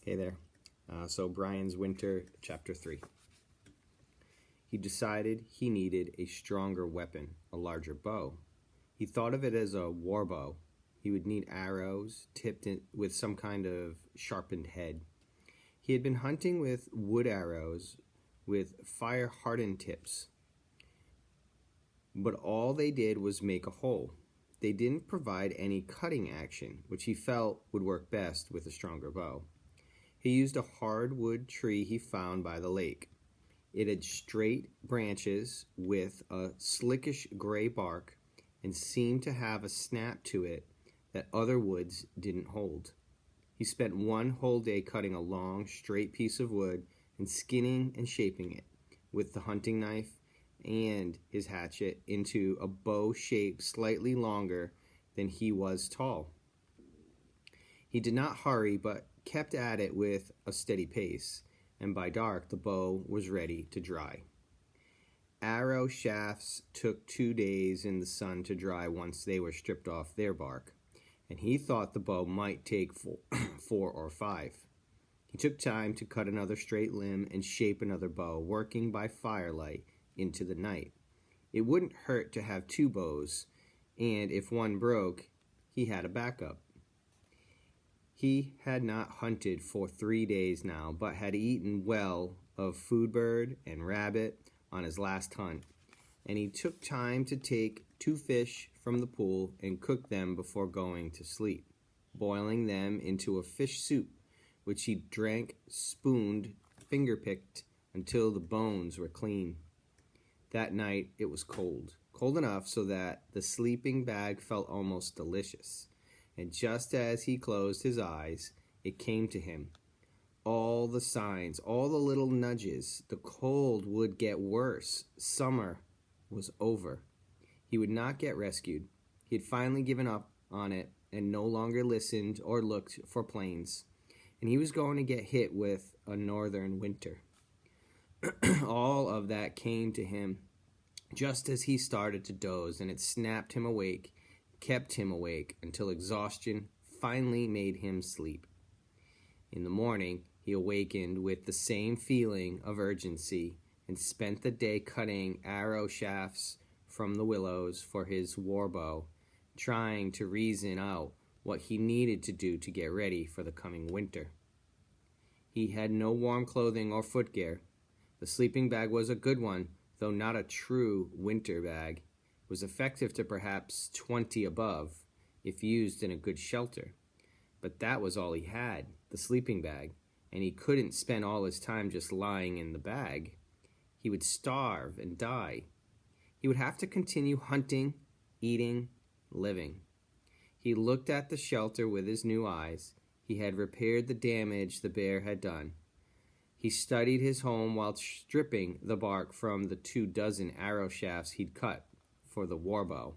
Hey there. So Brian's Winter, Chapter 3. He decided he needed a stronger weapon, a larger bow. He thought of it as a war bow. He would need arrows tipped with some kind of sharpened head. He had been hunting with wood arrows with fire-hardened tips, but all they did was make a hole. They didn't provide any cutting action, which he felt would work best with a stronger bow. He used a hardwood tree he found by the lake. It had straight branches with a slickish gray bark and seemed to have a snap to it that other woods didn't hold. He spent one whole day cutting a long, straight piece of wood and skinning and shaping it with the hunting knife and his hatchet into a bow shape slightly longer than he was tall. He did not hurry, but kept at it with a steady pace, and by dark the bow was ready to dry. Arrow shafts took 2 days in the sun to dry once they were stripped off their bark, and he thought the bow might take 4 or 5. He took time to cut another straight limb and shape another bow, working by firelight into the night. It wouldn't hurt to have 2 bows, and if one broke, he had a backup. He had not hunted for 3 days now, but had eaten well of food bird and rabbit on his last hunt, and he took time to take 2 fish from the pool and cook them before going to sleep, boiling them into a fish soup, which he drank spooned, finger-picked, until the bones were clean. That night it was cold enough so that the sleeping bag felt almost delicious. And just as he closed his eyes, it came to him. All the signs, all the little nudges. The cold would get worse. Summer was over. He would not get rescued. He had finally given up on it and no longer listened or looked for planes. And he was going to get hit with a northern winter. All of that came to him just as he started to doze, and it snapped him awake, kept him awake until exhaustion finally made him sleep. In the morning, he awakened with the same feeling of urgency and spent the day cutting arrow shafts from the willows for his war bow, trying to reason out what he needed to do to get ready for the coming winter. He had no warm clothing or footgear. The sleeping bag was a good one, though not a true winter bag. It was effective to perhaps 20 above, if used in a good shelter. But that was all he had, the sleeping bag, and he couldn't spend all his time just lying in the bag. He would starve and die. He would have to continue hunting, eating, living. He looked at the shelter with his new eyes. He had repaired the damage the bear had done. He studied his home while stripping the bark from the 24 arrow shafts he'd cut for the war bow.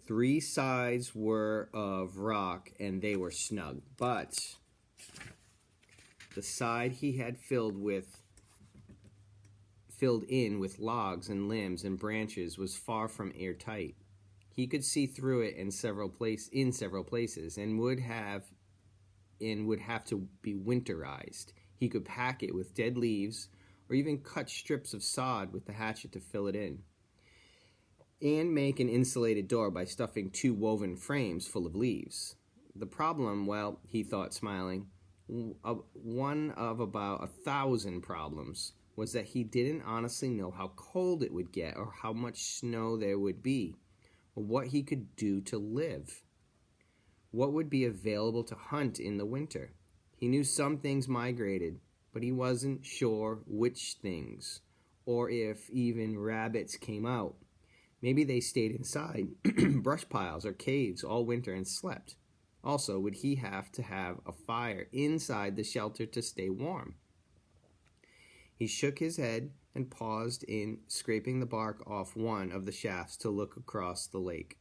3 sides were of rock and they were snug, but the side he had filled in with logs and limbs and branches was far from airtight. He could see through it in several places and would have to be winterized. He could pack it with dead leaves or even cut strips of sod with the hatchet to fill it in, and make an insulated door by stuffing 2 woven frames full of leaves. The problem, well, he thought, smiling, one of about 1,000 problems, was that he didn't honestly know how cold it would get or how much snow there would be, or what he could do to live. What would be available to hunt in the winter? He knew some things migrated, but he wasn't sure which things, or if even rabbits came out. Maybe they stayed inside brush piles or caves all winter and slept. Also, would he have to have a fire inside the shelter to stay warm? He shook his head and paused in scraping the bark off one of the shafts to look across the lake.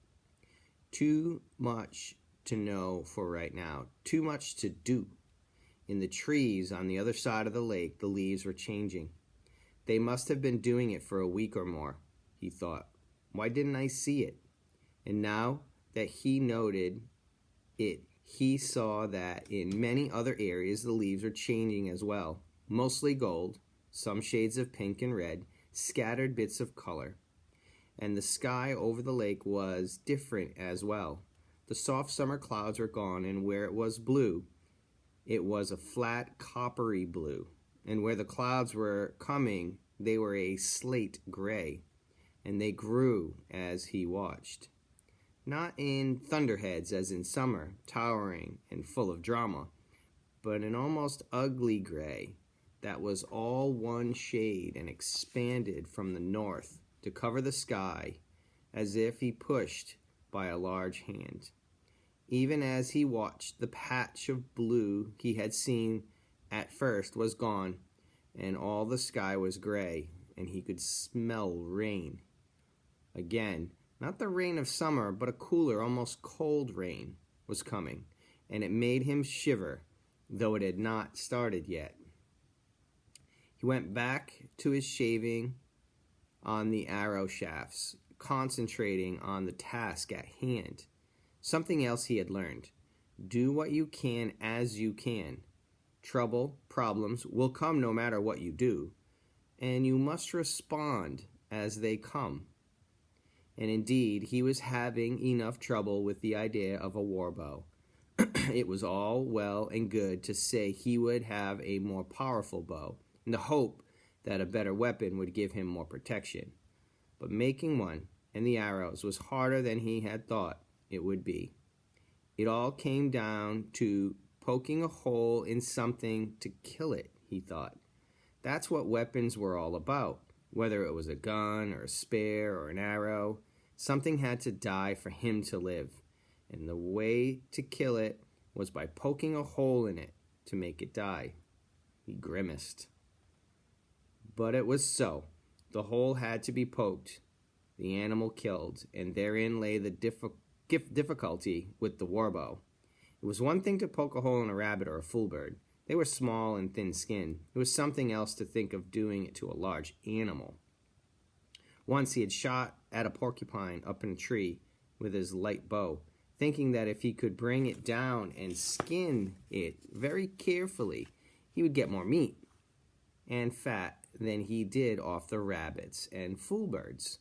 Too much to know for right now. Too much to do. In the trees on the other side of the lake, the leaves were changing. They must have been doing it for a week or more, he thought. Why didn't I see it? And now that he noted it, he saw that in many other areas the leaves were changing as well, mostly gold, some shades of pink and red, scattered bits of color. And the sky over the lake was different as well. The soft summer clouds were gone, and where it was blue, it was a flat coppery blue. And where the clouds were coming, they were a slate gray, and they grew as he watched. Not in thunderheads as in summer, towering and full of drama, but an almost ugly gray that was all one shade and expanded from the north to cover the sky as if he pushed by a large hand. Even as he watched, the patch of blue he had seen at first was gone, and all the sky was gray, and he could smell rain. Again, not the rain of summer, but a cooler, almost cold rain was coming, and it made him shiver, though it had not started yet. He went back to his shaving on the arrow shafts, concentrating on the task at hand. Something else he had learned. Do what you can as you can. Trouble, problems will come no matter what you do, and you must respond as they come. And indeed, he was having enough trouble with the idea of a war bow. It was all well and good to say he would have a more powerful bow, in the hope that a better weapon would give him more protection. But making one and the arrows was harder than he had thought it would be. It all came down to poking a hole in something to kill it, he thought. That's what weapons were all about. Whether it was a gun or a spear or an arrow, something had to die for him to live. And the way to kill it was by poking a hole in it to make it die. He grimaced. But it was so. The hole had to be poked, the animal killed, and therein lay the difficulty with the warbow. It was one thing to poke a hole in a rabbit or a foolbird. They were small and thin-skinned. It was something else to think of doing it to a large animal. Once he had shot at a porcupine up in a tree with his light bow, thinking that if he could bring it down and skin it very carefully, he would get more meat and fat than he did off the rabbits and foolbirds.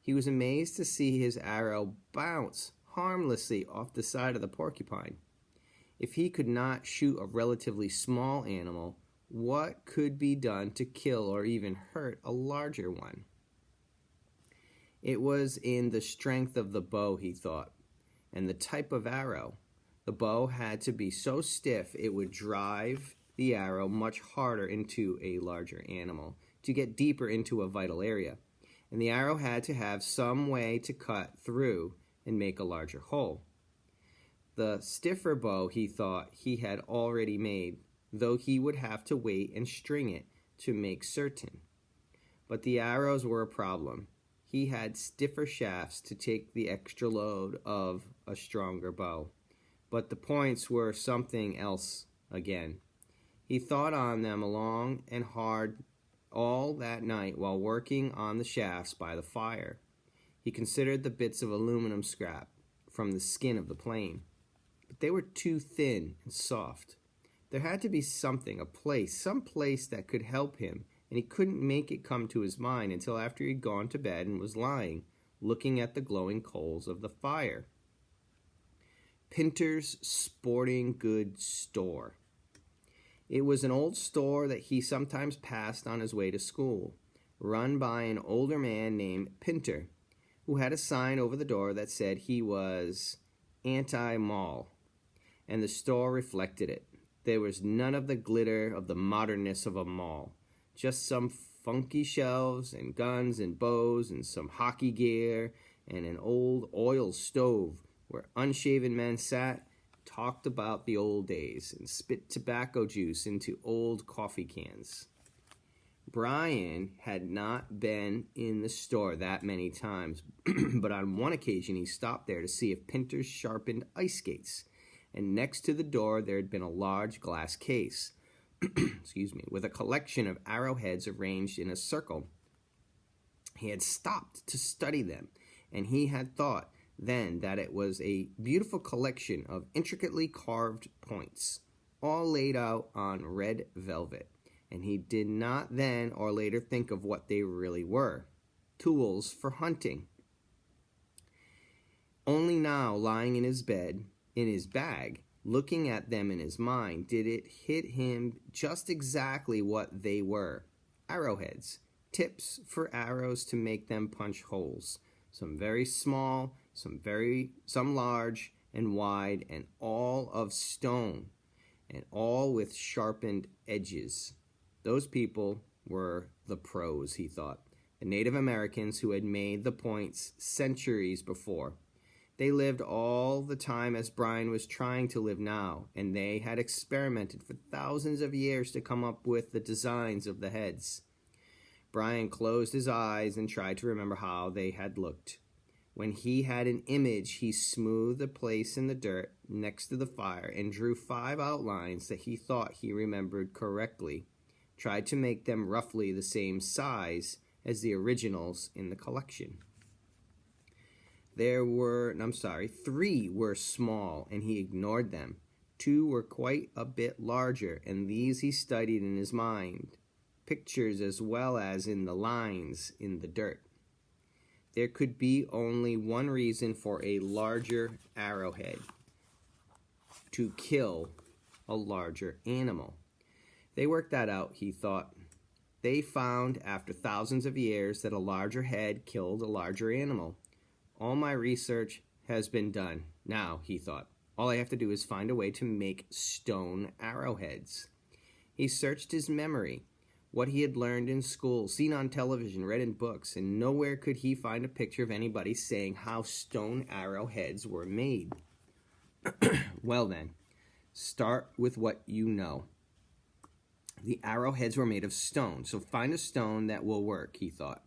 He was amazed to see his arrow bounce harmlessly off the side of the porcupine. If he could not shoot a relatively small animal, what could be done to kill or even hurt a larger one? It was in the strength of the bow, he thought, and the type of arrow. The bow had to be so stiff it would drive the arrow much harder into a larger animal, to get deeper into a vital area. And the arrow had to have some way to cut through and make a larger hole. The stiffer bow, he thought, he had already made, though he would have to wait and string it to make certain. But the arrows were a problem. He had stiffer shafts to take the extra load of a stronger bow. But the points were something else again. He thought on them long and hard all that night while working on the shafts by the fire. He considered the bits of aluminum scrap from the skin of the plane, but they were too thin and soft. There had to be something, some place that could help him, and he couldn't make it come to his mind until after he'd gone to bed and was lying, looking at the glowing coals of the fire. Pinter's Sporting Goods Store. It was an old store that he sometimes passed on his way to school, run by an older man named Pinter, who had a sign over the door that said he was anti-mall, and the store reflected it. There was none of the glitter of the modernness of a mall, just some funky shelves and guns and bows and some hockey gear and an old oil stove where unshaven men sat, talked about the old days, and spit tobacco juice into old coffee cans. Brian had not been in the store that many times, but on one occasion he stopped there to see if Pinter's sharpened ice skates, and next to the door there had been a large glass case, with a collection of arrowheads arranged in a circle. He had stopped to study them, and he had thought then that it was a beautiful collection of intricately carved points, all laid out on red velvet, and he did not then or later think of what they really were: tools for hunting. Only now, lying in his bed, in his bag, looking at them in his mind, did it hit him just exactly what they were: arrowheads, tips for arrows to make them punch holes, some very small, some large and wide, and all of stone, and all with sharpened edges. Those people were the pros, he thought, the Native Americans who had made the points centuries before. They lived all the time as Brian was trying to live now, and they had experimented for thousands of years to come up with the designs of the heads. Brian closed his eyes and tried to remember how they had looked. When he had an image, he smoothed a place in the dirt next to the fire and drew 5 outlines that he thought he remembered correctly, tried to make them roughly the same size as the originals in the collection. 3 were small, and he ignored them. 2 were quite a bit larger, and these he studied in his mind, pictures as well as in the lines in the dirt. There could be only one reason for a larger arrowhead: to kill a larger animal. They worked that out, he thought. They found, after thousands of years, that a larger head killed a larger animal. All my research has been done. Now, he thought, all I have to do is find a way to make stone arrowheads. He searched his memory, what he had learned in school, seen on television, read in books, and nowhere could he find a picture of anybody saying how stone arrowheads were made. Well then, start with what you know. The arrowheads were made of stone, so find a stone that will work, he thought,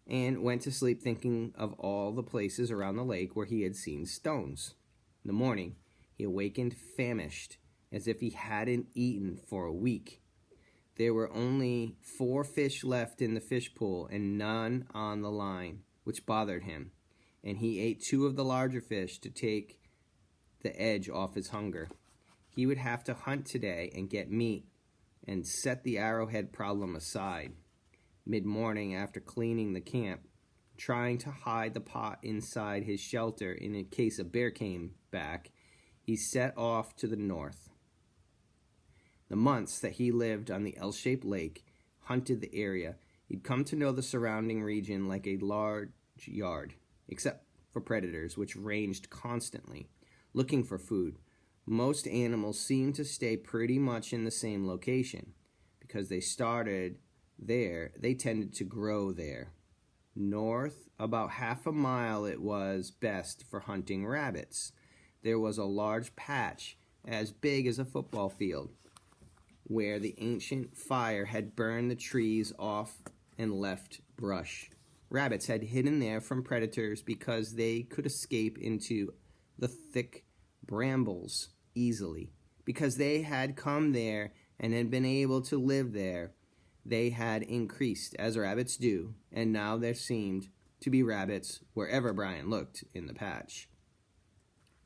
and went to sleep thinking of all the places around the lake where he had seen stones. In the morning, he awakened famished, as if he hadn't eaten for a week. There were only 4 fish left in the fish pool and none on the line, which bothered him, and he ate 2 of the larger fish to take the edge off his hunger. He would have to hunt today and get meat and set the arrowhead problem aside. Mid-morning, after cleaning the camp, trying to hide the pot inside his shelter in case a bear came back, he set off to the north. The months that he lived on the L-shaped lake, hunted the area, he'd come to know the surrounding region like a large yard, except for predators, which ranged constantly, looking for food. Most animals seemed to stay pretty much in the same location. Because they started there, they tended to grow there. North, about half a mile, it was best for hunting rabbits. There was a large patch as big as a football field, where the ancient fire had burned the trees off and left brush. Rabbits had hidden there from predators because they could escape into the thick brambles easily. Because they had come there and had been able to live there, they had increased, as rabbits do, and now there seemed to be rabbits wherever Brian looked in the patch.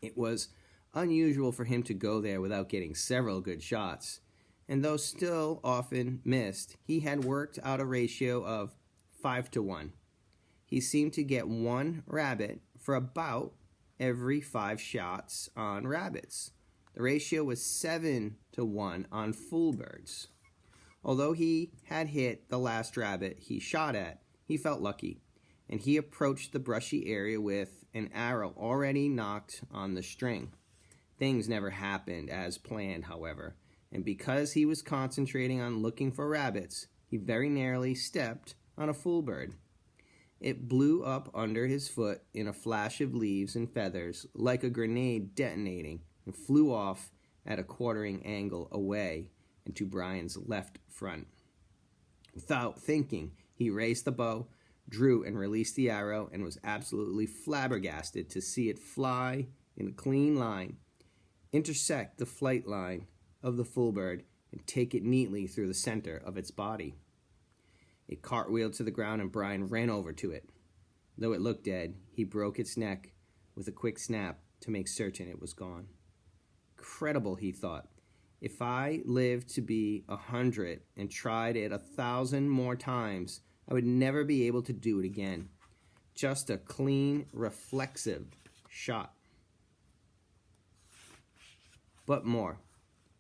It was unusual for him to go there without getting several good shots, and though still often missed, he had worked out a ratio of 5 to 1. He seemed to get 1 rabbit for about every 5 shots on rabbits. The ratio was 7 to 1 on fool birds. Although he had hit the last rabbit he shot at, he felt lucky, and he approached the brushy area with an arrow already nocked on the string. Things never happened as planned, however, and because he was concentrating on looking for rabbits, he very narrowly stepped on a fool bird. It blew up under his foot in a flash of leaves and feathers, like a grenade detonating, and flew off at a quartering angle away and to Brian's left front. Without thinking, he raised the bow, drew and released the arrow, and was absolutely flabbergasted to see it fly in a clean line, intersect the flight line of the fool bird, and take it neatly through the center of its body. It cartwheeled to the ground, and Brian ran over to it. Though it looked dead, he broke its neck with a quick snap to make certain it was gone. Incredible, he thought. If I lived to be 100 and tried it 1,000 more times, I would never be able to do it again. Just a clean, reflexive shot. But more.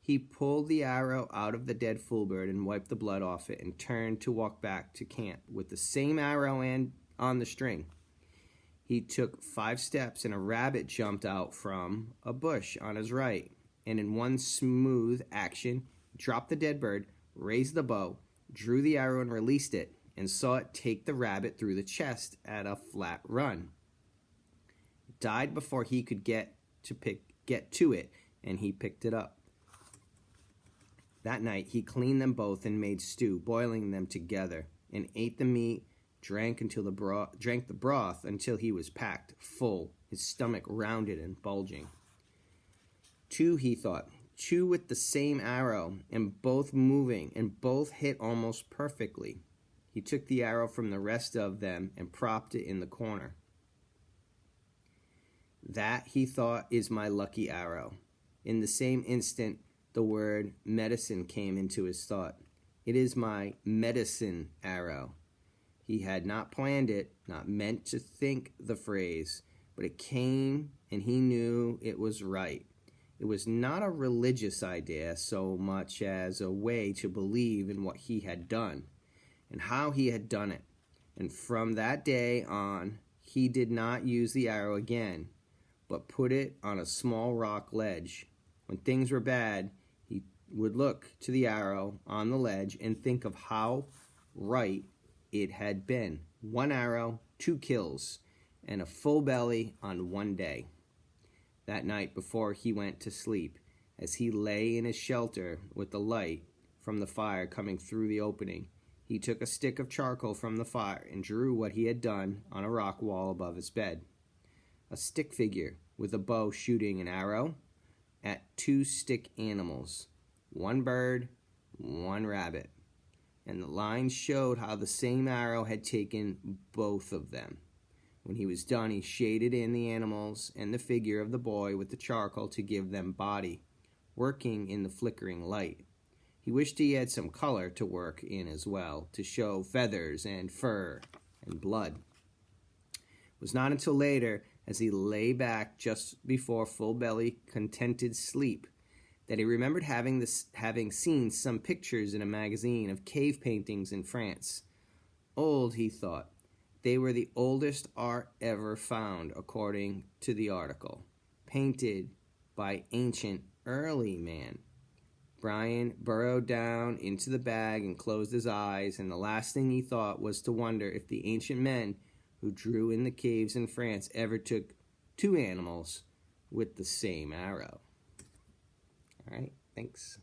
He pulled the arrow out of the dead foolbird and wiped the blood off it and turned to walk back to camp with the same arrow and on the string. He took 5 steps and a rabbit jumped out from a bush on his right, and in one smooth action, dropped the dead bird, raised the bow, drew the arrow and released it, and saw it take the rabbit through the chest at a flat run. It died before he could get to it, and he picked it up. That night he cleaned them both and made stew, boiling them together, and ate the meat, drank the broth until he was packed full, his stomach rounded and bulging. 2, he thought, 2 with the same arrow, and both moving, and both hit almost perfectly. He took the arrow from the rest of them and propped it in the corner. That, he thought, is my lucky arrow. In the same instant, the word medicine came into his thought. It is my medicine arrow. He had not planned it, not meant to think the phrase, but it came and he knew it was right. It was not a religious idea so much as a way to believe in what he had done and how he had done it. And from that day on, he did not use the arrow again, but put it on a small rock ledge. When things were bad, he would look to the arrow on the ledge and think of how right it had been. 1 arrow, 2 kills, and a full belly on 1 day. That night before he went to sleep, as he lay in his shelter with the light from the fire coming through the opening, he took a stick of charcoal from the fire and drew what he had done on a rock wall above his bed. A stick figure with a bow shooting an arrow at 2 stick animals, 1 bird, 1 rabbit. And the lines showed how the same arrow had taken both of them. When he was done, he shaded in the animals and the figure of the boy with the charcoal to give them body, working in the flickering light. He wished he had some color to work in as well, to show feathers and fur and blood. It was not until later, as he lay back just before full-belly, contented sleep, that he remembered having seen some pictures in a magazine of cave paintings in France. Old, he thought. They were the oldest art ever found, according to the article. Painted by ancient early man. Brian burrowed down into the bag and closed his eyes, and the last thing he thought was to wonder if the ancient men who drew in the caves in France ever took 2 animals with the same arrow. All right, thanks.